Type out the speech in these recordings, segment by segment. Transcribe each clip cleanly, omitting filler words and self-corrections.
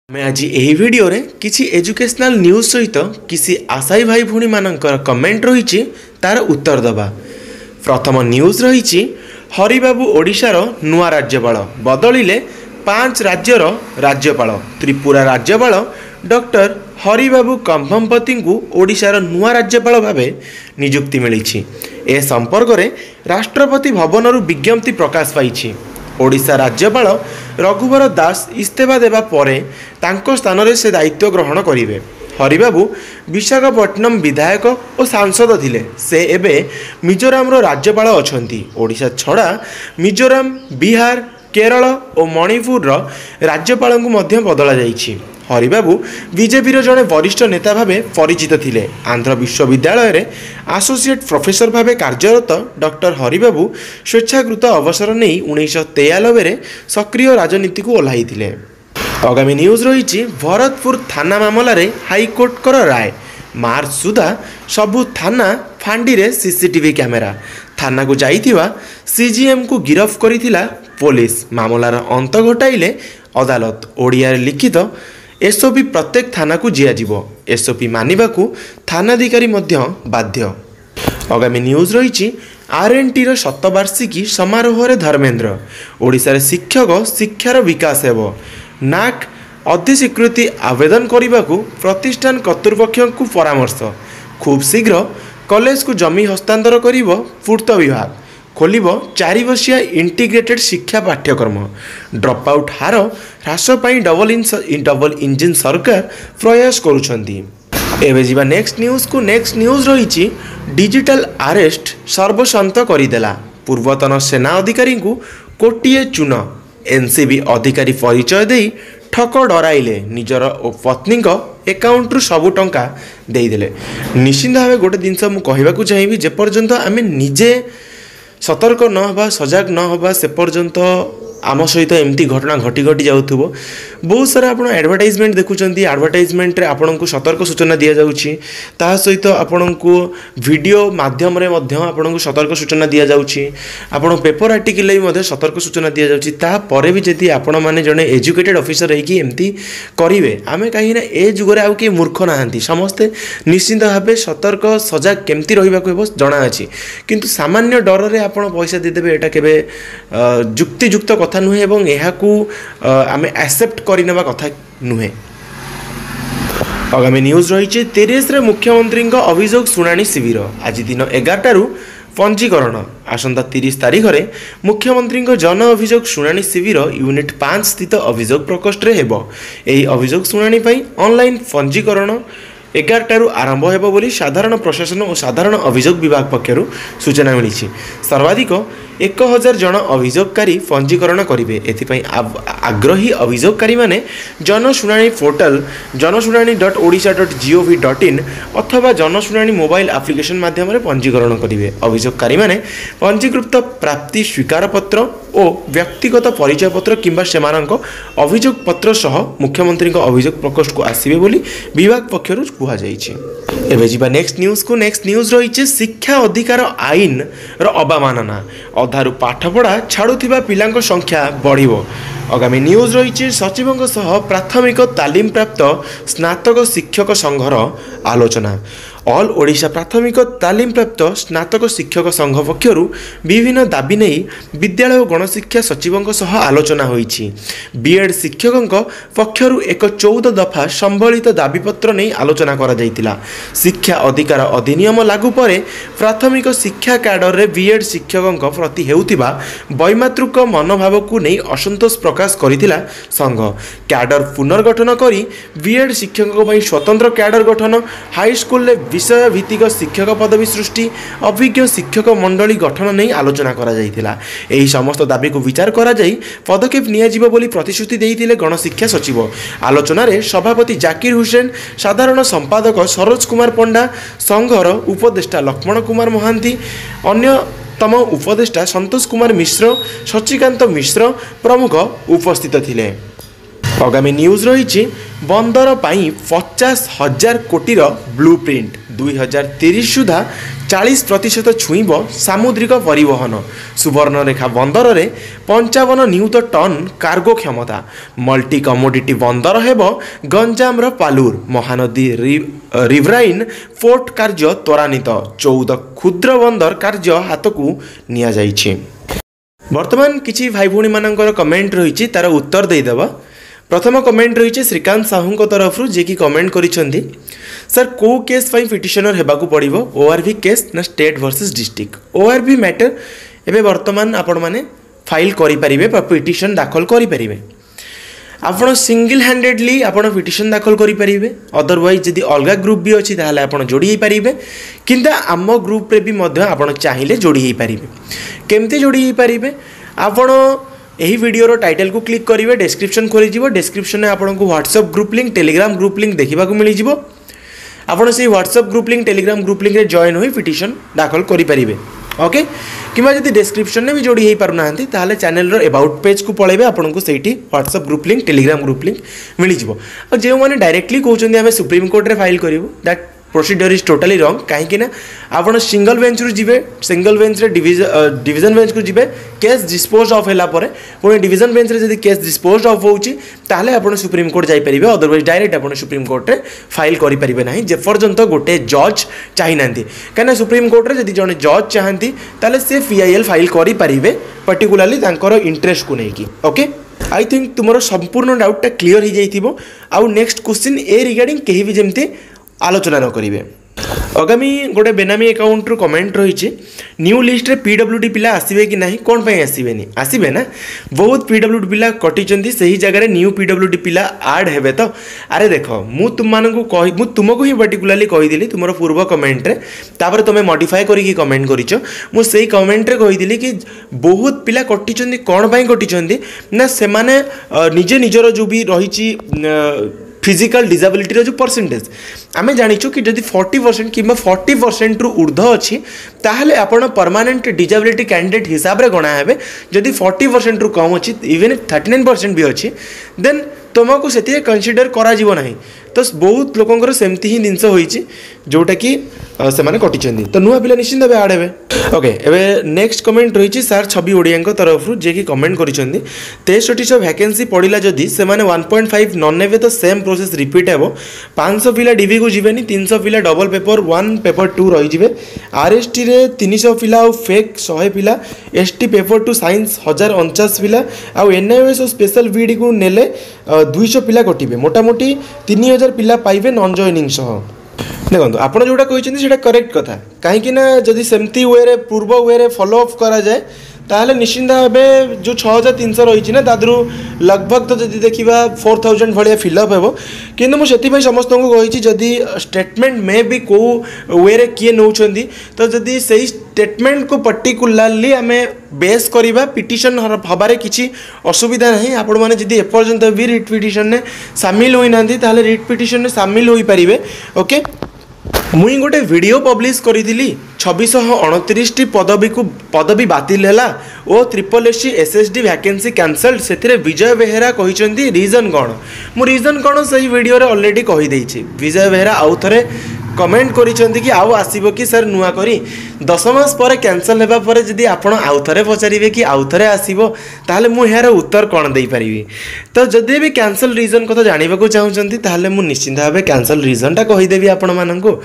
मैं आज यही वीडियो रे किसी एजुकेशनल न्यूज सहित किसी आशायी भाई भूणी मानकर कमेंट रही तार उत्तर दबा। प्रथम न्यूज रही हरिबाबू ओडिशार नुआ राज्यपाल बदलिले 5 राज्यर राज्यपाल। त्रिपुरा राज्यपाल डॉक्टर हरिबाबू कंभमपति को ओडिशार नुआ राज्यपाल भाव नियुक्ति मिली। ए संपर्क में राष्ट्रपति भवन विज्ञप्ति प्रकाश पाई। ओडिशा राज्यपाल रघुवर दास इस्तीफा देवा परे तांको स्थान रे से दायित्व ग्रहण करिवे। हरिबाबू विशाखापट्टनम विधायक और सांसद थिले। से एबे मिजोराम रो राज्यपाल अछंती। ओडिशा छड़ा मिजोराम, बिहार, केरल और मणिपुर रो राज्यपाल को मध्य बदला जाइछि। हरिबाबू बीजेपी जड़े वरिष्ठ नेता भाव परिचित थिले। आंध्र विश्वविद्यालय रे एसोसिएट प्रोफेसर भाव कार्यरत डॉक्टर हरिबाबू स्वेच्छाकृत अवसर नहीं 1993 रे सक्रिय राजनीति को ओह्लाई थिले। आगामी न्यूज रही भरतपुर थाना मामला रे हाईकोर्ट कर राय। मार्च सुधा सबु थाना फांडी रे सीसीटीवी कैमेरा। थाना को जाइथिबा सीजीएम को गिरफ करिथिला पुलिस। मामलार अंत घटाइले अदालत। ओडिया रे लिखित एसओपी प्रत्येक थाना को जियाजिबो। एसओपी मानिबाकू थानाधिकारी मध्य बाध्य। आगामी न्यूज रही आरएनटी रो शतवार्षिकी समारोह रे धर्मेंद्र। ओडिशा रे शिक्षक शिक्षार विकास हेबो। नाक अधिस्वीकृति आवेदन करिबाकू प्रतिष्ठान कर्तृपक्ष को परामर्श। खूब शीघ्र कॉलेज को जमी हस्तांतर करिबो पूर्त विभाग। खोलिब 4 वर्षिया इंटीग्रेटेड शिक्षा पाठ्यक्रम। ड्रप आउट हार ह्रास पाई डबल इंजिन सरकार प्रयास करुछंती। एबे जीवा नेक्स्ट न्यूज को। नेक्स्ट न्यूज रही डिजिटल अरेस्ट सर्वशांत करदेला। पूर्वतन सेना अधिकारी को कोटिए चून। एनसीबी अधिकारी परिचय दे ठक डराइले। निजर और पत्नी एकाउंट रु सबु टंका देदेले। निश्चिंत भाव गोटे जिनस मु कहवाकू चाहिए जेपर्यंत आम निजे सतर्क न हवा, सजग न हवा, से पर्यंत आम सहित एमती घटना घटी घटी जाउथुबो। बहुत सारा आपण एडवर्टाइजमेंट देखुचंती। एडवर्टाइजमेंट रे आपण को सतर्क सूचना दिया जाउछि। ता सहित आपण को वीडियो माध्यम रे मध्य आपण को सतर्क सूचना दिया जाउछि। आपण पेपर आर्टिकल रे मध्य सतर्क सूचना दिया जाउछि। ता परे भी जदि आपण माने जने एजुकेटेड ऑफिसर रही कि एमती करिवे, आमे काहे ना ए जुगरे आउ के मूर्ख नाहंती। समस्ते निश्चिंत भाबे सतर्क सजग केमती रहिबा को जणा अछि। किंतु सामान्य डर रे आपण पैसा दे देबे एटा केबे जुक्तियुक्त कथा नुहे एवं यहाकू आमे एक्सेप्ट करिनेबा कथा नुहे। आगामी न्यूज रही 23 रे मुख्यमंत्री अभियोग शुणाणी शिविर। आज दिन 11 पंजीकरण। आसंता 30 तारीख रे मुख्यमंत्री जन अभियोग शुणाणी शिविर यूनिट 5 स्थित अभियोग प्रकोष्ठ रे हेबो। एही अभियोग शुणाणी पई ऑनलाइन पंजीकरण 11 आरंभ हेबो बोली साधारण प्रशासन और साधारण अभियोग विभाग पक्षरु सूचना मिली। सर्वाधिक 1000 जन अभियोगकारी पंजीकरण करेंगे। एथिपाई आग्रही अभियोगकारी माने जनशुणाणी पोर्टल जनशुणाणी.odisha.gov.in अथवा जनशुणाणी मोबाइल एप्लिकेशन माध्यम रे पंजीकरण करेंगे। अभियोगकारी माने पंजीकृत प्राप्ति स्वीकार पत्र और व्यक्तिगत परिचय पत्र किंबा सेमानक अभियोग पत्र सह मुख्यमंत्री अभियोग प्रकोष्ठ को आसिबे बोली विभाग पक्षरु कुहा जायछि। एबे जिबा नेक्स्ट न्यूज को। नेक्स्ट न्यूज रही शिक्षा अधिकार आईन रो अवमानना। अधारु पाठपढ़ा छाड़ुथिबा पिलांको संख्या बढ़िबो। आगामी न्यूज रही सचिवों सह प्राथमिक तालीम प्राप्त स्नातक शिक्षक संघर आलोचना। ऑल ओडिशा प्राथमिक तालीम प्राप्त स्नातक शिक्षक संघ पक्षरु विभिन्न दाबी नहीं विद्यालय और गणशिक्षा सचिवों सह आलोचना होईछि। बीएड शिक्षकों पक्षरु एक 14 दफा संबलित दाबीपत्र नहीं आलोचना करा जायतिला। शिक्षा अधिकार अधिनियम लागू परे प्राथमिक शिक्षा कैडर रे बीएड शिक्षकों प्रति हेउतिबा वैमातृक मनोभाव को नहीं असंतोष प्रकाश करितिला संघ। कैडर पुनर्गठन करी बीएड शिक्षकों पई स्वतंत्र कैडर गठन, हाई स्कूल रे विषय भित्तिक शिक्षक पदवी सृष्टि, अभिज्ञ शिक्षक मंडली गठन नहीं आलोचना करा जायतिला। एही समस्त दाबी को विचार करा जाई पदक्षेप नियाजिबो बोली प्रतिश्रुति देइतिले गणशिक्षा सचिव। आलोचना रे सभापति जाकिर हुसैन, साधारण संपादक सरोज कुमार पंडा, संघर उपदेष्टा लक्ष्मण कुमार महांती, अन्यतम उपदेष्टा संतोष कुमार मिश्र, शशिकांत मिश्र प्रमुख उपस्थित थिले। आगामी न्यूज रही बंदर पाई 50,000 कोटीर ब्लूप्रिंट। 2030 सुधा 40% छुईब सामुद्रिक परिवहन। सुवर्णरेखा बंदर में 55 नियुत टन कार्गो क्षमता। मल्टी कमोडिटी बंदर हेब गंजाम पालूर। महानदी रिवराइन फोर्ट कार्य त्वरान्वित। 14 क्षुद्र बंदर कार्य हाथ को निया जाइछि। वर्तमान किछि भाई भौणी मानकर कमेंट रही तार उत्तर देदेबा। प्रथम कमेंट रही श्रीकांत साहू तरफ जे कि कमेंट करिसेंती सर को केस फाइ पिटिशनर हेबाकू पड़िबो ओआरबी केस ना स्टेट वर्सेस डिस्ट्रिक्ट। ओआरबी मैटर एबे वर्तमान आपण माने फाइल करि परिबे पिटिशन दाखल करि परिबे। आपण सिंगल हैंडेडली आपण पिटिशन दाखल करि परिबे। अदरवाइज जदि अलगा ग्रुप भी अछि ताहाले आपण जोड़ी परिबे। किंतु आम ग्रुप रे भी मध्य आपण चाहिले जोड़ी परिबे। केमते जोड़ी परिबे आपण यही वीडियो टाइटल को क्लिक करेंगे। डिस्क्रिप्शन खोली जीवो। डिस्क्रिप्शन में आपको WhatsApp group link Telegram group link देखा मिल जाव। आपड़ से WhatsApp group link Telegram group link रे जॉइन हो पिटिशन दाखल करेंगे। ओके किंवा जब डिस्क्रिप्शन में भी जोड़ी हो पारना ताहले चैनल रो अबाउट पेज को पलैबे आपको सही WhatsApp group link Telegram group link मिल जाव। और जो मैंने डायरेक्टली कहते आम सुप्रीम कोर्ट रे फाइल करूँ that procedure is totally wrong. कहीं आप सिंगल बेंच रु जीवे। सिंगल बेंच रे डिवीजन बेंच को जीवे। केस डिस्पोज ऑफ होला परे पुणी डिवीजन बेंच रे जदि केस डिस्पोज ऑफ होउची ताहले आपण सुप्रीम कोर्ट जाई परिबे। अदरवाइज डायरेक्ट आपण सुप्रीम कोर्ट रे फाइल करि परिबे नाही जे पर्यंत गोटे जज चाहि नांती। कना सुप्रीम कोर्ट रे जदि जने जज चाहंती ताहले से पीआईएल फाइल करि परिबे पर्टिकुलरली तांकर इंटरेस्ट को नेकी। ओके आई थिंक तुमरो संपूर्ण डाउटटा क्लियर हो जाइथिबो। आउ नेक्स्ट क्वेश्चन ए रिगार्डिंग केही भी जेमती आलोचना न करेंगे। आगामी गोटे बेनामी अकाउंट रू कमेंट रही न्यू लिस्ट रे पीडब्ल्यूडी पिला आसवे कि नहीं कौन पे आसबेनि आसबे ना। बहुत पीडब्ल्यूडी पिला कटिचंती सही जगह न्यू पीडब्ल्यूडी पिला ऐड हेबे। तो अरे देख मु तुमको ही पर्टिकुलरली कहीदेली तुम पूर्व कमेंट रे तापर तुम मॉडिफाई करके कमेंट करिच। मु सेही कमेंट रे कहीदेली कि बहुत पिला कटिचंती कौन पे कटिचंती ना से माने निजे निजर जो भी रही फिजिकल डिसेबिलिटी जो परसेंटेज आमे जानिछु कि जदि 40% कि 40% रु ऊर्ध्व अच्छी ताहले आपण परमानेंट डिसेबिलिटी कैंडिडेट हिसाब रे गणा हेबे। जदि 40% रु कम अच्छी इवन 39% भी अच्छी देन तुमको से कनसीडर करा जीवो नहीं। तो बहुत लोकंकर सेमती ही जिनस होईची जोटा कि से माने कटिचंदी। तो नुआ पिला निश्चिंत भाव आड़ हेबे। ओके एबे नेक्स्ट कमेंट रही सर छवि ओडिया तरफ जे कि कमेंट करिसेंती 63 वैकेंसी पड़िला जदि से माने 1.5 नन नेबे तो सेम प्रोसेस रिपीट हेबो। 500 पिला डीबी को जीवेनी 300 पिला डबल पेपर 1 पेपर 2 रही जिवे। आरएसटी रे 300 पिला और फेक 100 पिला। एसटी पेपर 2 साइंस 1049 पिला और एनआईएस और स्पेशल वीडी को नेले 200 पिला कटिबे। मोटामोटी 3000 पिला पाइबे नॉन जॉइनिंग सह। देखो आप जोटा कहते करेक्ट कथा कहीं जदि सेमती वे पूर्व वे फॉलो अप करा जाए ताहले निश्चिंत भाव जो 6300 रही ना तादरू लगभग तो जदि देखा 4000 भाया फिलअप हो। कि मुझे समस्त को कही जदि स्टेटमेंट में भी कौ वे किए नौ तो जदि से स्टेटमेंट को पर्टिकुलरली आम बेस करवा पिटिशन हबारे किसी असुविधा नहीं। आपण मैंने जदि एपर्यंत भी रिट पिटिशन ने सामिल होना ताहले रिट पिटिशन ने सामिल हो पारे। ओके मुई गोटे वीडियो पब्लिश करी 2629 पदवी बातिल है और SSSD एसएसडी वैकेंसी कैंसल्ड से विजय बेहेरा कहते रीजन कौन मु रीजन कौन सही वीडियो रे ऑलरेडी कहीदे। विजय बेहेरा आउ थे कमेंट करिसेंती कि आउ आसीबो कि सर नुआ करी 10 मास पर कैंसल हेबा पर जदि आपण आउ थरे पचारिबे कि आउ थरे आसीबो ताहले मु यार उत्तर कोन देई परिबी। तो जदि भी कैंसल रीजन कथा जानिबा को चाहुचंती ताहले मु निश्चिंत भाबे कैंसल रीजन टा कहि देबी आपण माननकु।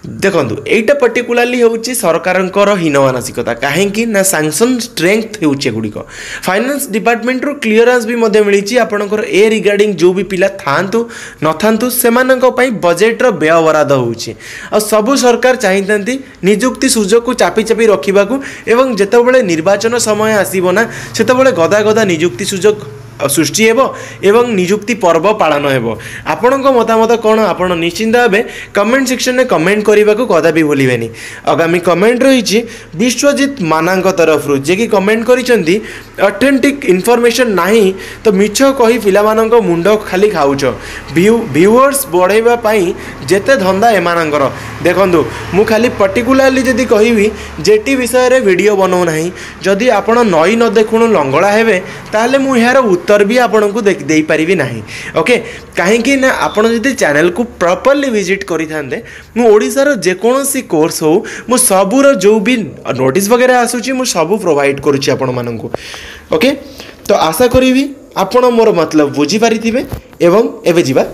देखंतु एटा पर्टिकुलरली होउची सरकारंकर हीन मानसिकता कहीं ना सैंक्शन स्ट्रेंथ होउची गुडिक फाइनेंस डिपार्टमेंट रो क्लियरेंस भी मध्य मिली आपणकर ए रिगार्डिंग जो भी पिला थांतु न थांतु सेमानक पई बजेट रो व्यय बराद होउची। आ सबु सरकार चाहिथंती नियुक्ति सुजोग को चापी चापी रखिबाकू एवं जेतेबेले निर्वाचन समय आसीबो ना सेतेबेले गदा गदा नियुक्ति सुजोग सृष्टि हेबो एवं नियुक्ति पर्व पालन हेबो। आपणक मतामत कौन आपण निश्चिंत भावे कमेंट सेक्शन में कमेंट करने को कदा भी भूलिबेनी। आगामी कमेंट रही विश्वजीत मानांक तरफ जे कि कमेंट करिसेंती ऑथेंटिक इन्फॉर्मेशन नहीं तो मिछ कही पिला मानक मुंड खाली खाउछ व्यूअर्स बढ़ाइबा पई जेते धंदा एमानकर। देखंतु मु खाली पर्टिकुलरली जदि कहिबी जेटी विषय रे वीडियो बनाउ नाही जदि आपण नई न देखुनु लंगड़ा हेबे ताहले मु यार उत्तर उत्तर भी आपको दे पारिबी नाही। ओके कहीं ना आपण जदि चैनल को प्रॉपर्ली विजिट करि थांदे मु ओडिसा जेकोसी कोर्स हो मु सबूर जो भी नोटिस वगैरह आसूची मु सबू प्रोवाइड करुच्ची आपण माननकु। ओके तो आशा करी आपण मोर मतलब बुझी पारिथिबे एवं एबे जिबा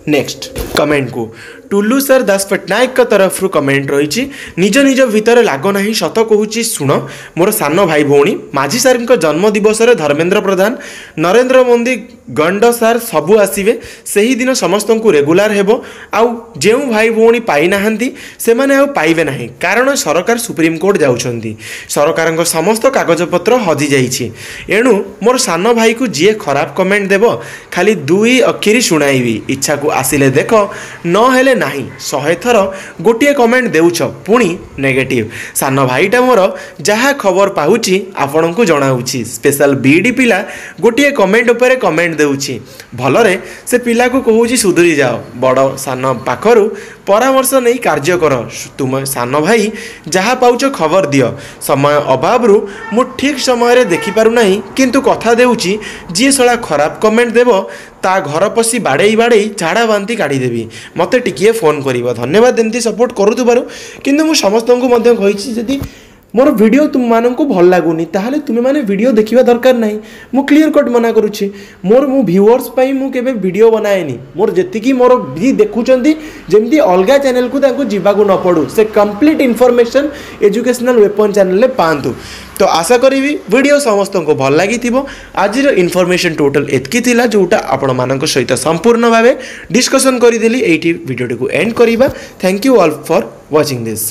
नेक्स्ट कमेंट को। टुल्लू सर दास पट्टनायक का तरफ कमेंट रही निज निज भितर लाग नहीं सत कहूँ शुण मोर सान भाई भौणी माझी सार जन्म दिवस धर्मेंद्र प्रधान नरेंद्र मोदी गंड सार सबू आसवे से ही दिन समस्त को रेगुलार हेबो आउ जो भाई भौणी पाई नाहंती से माने आउ पाइबे नहीं कारण सरकार सुप्रीम कोर्ट जाउछंती सरकार समस्त कागजपत्र हजि जाइछि एणु मोर सान भाई को जी खराब कमेंट देव खाली दुई अक्षरी शुणाइबी इच्छा को आसिले देख न हेले नहीं 100 थर गोटे कमेंट देउछ पुणी नेगेटिव सान भाईटा मोर जहाँ खबर पाउची आपण को जनाऊँगी स्पेशल बीडी पिला गोटे कमेंट उपरे कमेंट देउछि भलरे से पिला को कहूँ सुधुरी जाओ बड़ सान पाखरु परामर्श नहीं कार्य कर तुम सान भाई जहाँ पाउच खबर दियो समय अभाव मु ठीक समय देखिपारु नहीं किंतु कथा देउछि जी सला खराब कमेंट देव ता घर पशी बाड़े बाड़े झाड़ा बांति काढ़ीदेवी मत टिकिए फोन कर धन्यवाद एमती सपोर्ट करूबार किंतु मु समस्त को जदि मोर वीडियो तुम मानन को भल लागुनी ताहले तुमे माने वीडियो देखिबा दरकार नहीं मु क्लियर कट मना करूछि मोर मु व्यूअर्स पई मु केबे वीडियो बनाएनी मोर जेतिकी मोर भी देखुचंती जेमती अलगा चैनल को तांको जिबा को न पड़ू से complete information educational weapon channel ले पांतु। तो आशा करी वीडियो समस्त को भल लगी आज इनफॉरमेशन टोटल एतकी थिला जोटा आपण मानक सहित संपूर्ण भावे डिस्कशन करी देली एठी वीडियो को एंड करिबा। Thank you all for watching this.